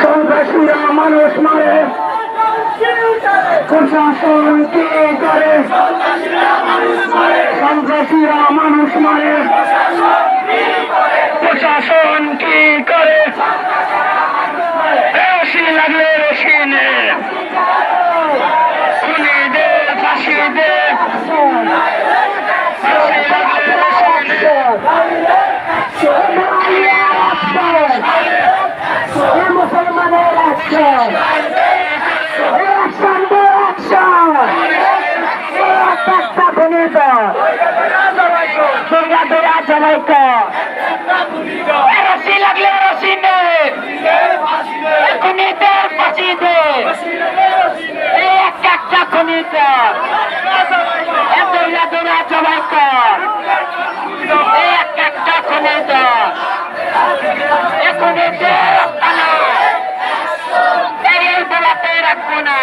সন্ত্রাসীরা মানুষ মারে, প্রশাসন কি করে? সন্ত্রাসীরা মানুষ মারে, প্রশাসন কি করে? রশি লাগলে রশি নে, খুনিদের ফাঁসি দে। মুসলমানের অ্যাকশন, অ্যাকশন, অ্যাকশন, একটা খুনিত দুর্গা দুরা জমাইত, রশি লাগলে রশি নে, খুনিদের ফাঁসি দে। এই একটা খুনিত দুর্গা দুরা জমাইত, এই একটা খুনিত রাখবো না।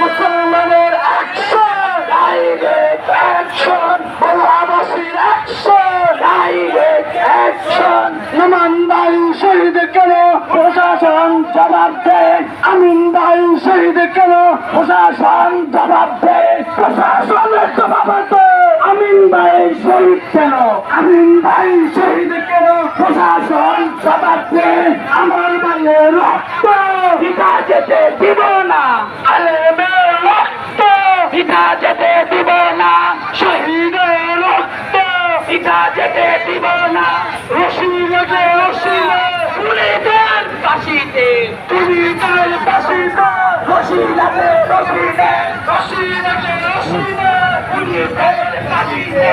মুসলমানের অ্যাকশন, ডাইরেক্ট অ্যাকশন, বাংলাদেশের অ্যাকশন, ডাইরেক্ট অ্যাকশন। নমান ভাই শহীদ কেন প্রশাসন জবাব দে, আমিন ভাই শহীদ কেন প্রশাসন জবাব দে, প্রশাসনের জবাব দে। আমিন ভাই শহীদ কেন, আমিন ভাই শহীদ কেন প্রশাসন জবাব দে। আমার ভাইয়ের রক্ত পিতা যেতে দিব না, আলেমের রক্ত পিতা যেতে দিব না, শহীদের রক্ত পিতা যেতে দিব না। রশি লাগে রশি, খুনিদের ফাঁসিতে, খুনিদের ফাঁসিতে, রশি লাগে রশি, রশি লাগে রশি, খুনিদের ফাঁসিতে।